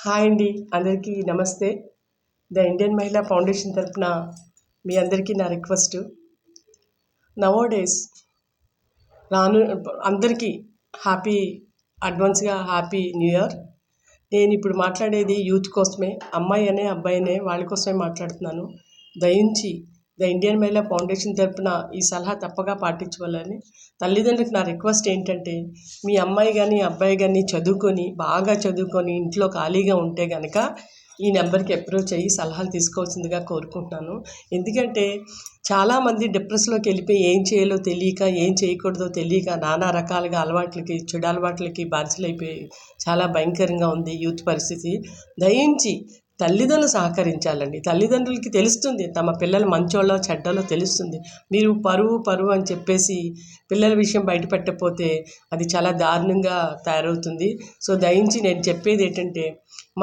Hi అండి, అందరికీ నమస్తే. ద ఇండియన్ మహిళా ఫౌండేషన్ తరపున మీ అందరికీ నా రిక్వెస్ట్. నవోడేస్ రాను అందరికీ అడ్వాన్స్గా హ్యాపీ న్యూ ఇయర్. నేను ఇప్పుడు మాట్లాడేది యూత్ కోసమే, అమ్మాయి అబ్బాయినే వాళ్ళ కోసమే మాట్లాడుతున్నాను. దయించి ద ఇండియన్ మహిళా ఫౌండేషన్ తరపున ఈ సలహా తప్పగా పాటించుకోవాలని తల్లిదండ్రులకు నా రిక్వెస్ట్ ఏంటంటే, మీ అమ్మాయి కానీ అబ్బాయి కానీ బాగా చదువుకొని ఇంట్లో ఖాళీగా ఉంటే కనుక ఈ నెంబర్కి అప్రోచ్ అయ్యి సలహాలు తీసుకోవాల్సిందిగా కోరుకుంటున్నాను. ఎందుకంటే చాలామంది డిప్రెషన్లోకి వెళ్ళిపోయి ఏం చేయాలో తెలియక, ఏం చేయకూడదో తెలియక నానా రకాలుగా చెడు అలవాట్లకి బానిసలైపోయి చాలా భయంకరంగా ఉంది యూత్ పరిస్థితి. దయించి తల్లిదండ్రులు సహకరించాలండి. తల్లిదండ్రులకి తెలుస్తుంది తమ పిల్లలు మంచోళ్ళో చెడ్డలో తెలుస్తుంది. మీరు పరువు అని చెప్పేసి పిల్లల విషయం బయట పెట్టకపోతే అది చాలా దారుణంగా తయారవుతుంది. సో దయించి నేను చెప్పేది ఏంటంటే,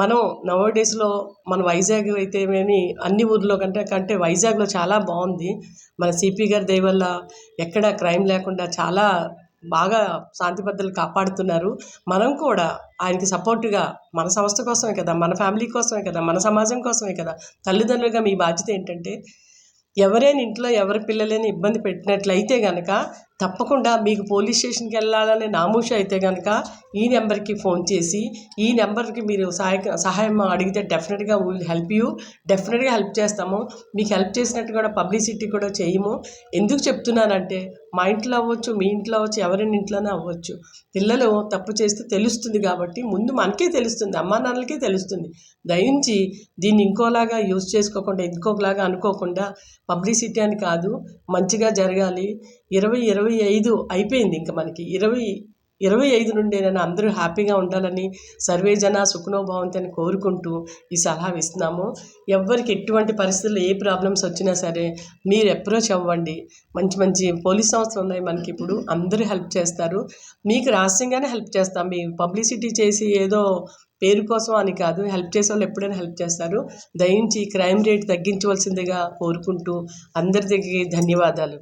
మనం నవోడేస్లో మన వైజాగ్ అయితేనేమి అన్ని ఊర్లో కంటే వైజాగ్లో చాలా బాగుంది. మన సిపి గారి దయ వల్ల ఎక్కడ క్రైమ్ లేకుండా చాలా బాగా శాంతి భద్రతలు కాపాడుతున్నారు. మనం కూడా ఆయనకి సపోర్టుగా మన సంస్థ కోసమే కదా, మన ఫ్యామిలీ కోసమే కదా, మన సమాజం కోసమే కదా, తల్లిదండ్రులుగా మీ బాధ్యత ఏంటంటే, ఎవరైనా ఇంట్లో ఎవరి పిల్లలని ఇబ్బంది పెట్టినట్లయితే కనుక తప్పకుండా మీకు పోలీస్ స్టేషన్కి వెళ్ళాలనే నామూష అయితే కనుక ఈ నెంబర్కి ఫోన్ చేసి ఈ నెంబర్కి మీరు సహాయం అడిగితే డెఫినెట్గా విల్ హెల్ప్ యూ. డెఫినెట్గా హెల్ప్ చేస్తాము. మీకు హెల్ప్ చేసినట్టు కూడా పబ్లిసిటీ కూడా చేయము. ఎందుకు చెప్తున్నానంటే, మా ఇంట్లో అవ్వచ్చు, మీ ఇంట్లో అవ్వచ్చు, ఎవరైనా ఇంట్లోనే అవ్వచ్చు, పిల్లలు తప్పు చేస్తే తెలుస్తుంది కాబట్టి ముందు మనకే తెలుస్తుంది, అమ్మా నాన్నలకే తెలుస్తుంది. దయించి దీన్ని ఇంకోలాగా యూజ్ చేసుకోకుండా, ఇంకోలాగా అనుకోకుండా, పబ్లిసిటీ అని కాదు, మంచిగా జరగాలి. 2025 అయిపోయింది, ఇంకా మనకి 2025 నుండి అందరూ హ్యాపీగా ఉండాలని, సర్వే జన సుఖనో భవంతు అని కోరుకుంటూ ఈ సలహా ఇస్తున్నాము. ఎవరికి ఎటువంటి పరిస్థితుల్లో ఏ ప్రాబ్లమ్స్ వచ్చినా సరే మీరు అప్రోచ్ అవ్వండి. మంచి పోలీస్ సంస్థలు ఉన్నాయి మనకి, ఇప్పుడు అందరూ హెల్ప్ చేస్తారు. మీకు రహస్యంగానే హెల్ప్ చేస్తాం. మీ పబ్లిసిటీ చేసి ఏదో పేరు కోసం అని కాదు, హెల్ప్ చేసే వాళ్ళు ఎప్పుడైనా హెల్ప్ చేస్తారు. దయించి క్రైమ్ రేట్ తగ్గించవలసిందిగా కోరుకుంటూ అందరి దగ్గరికి ధన్యవాదాలు.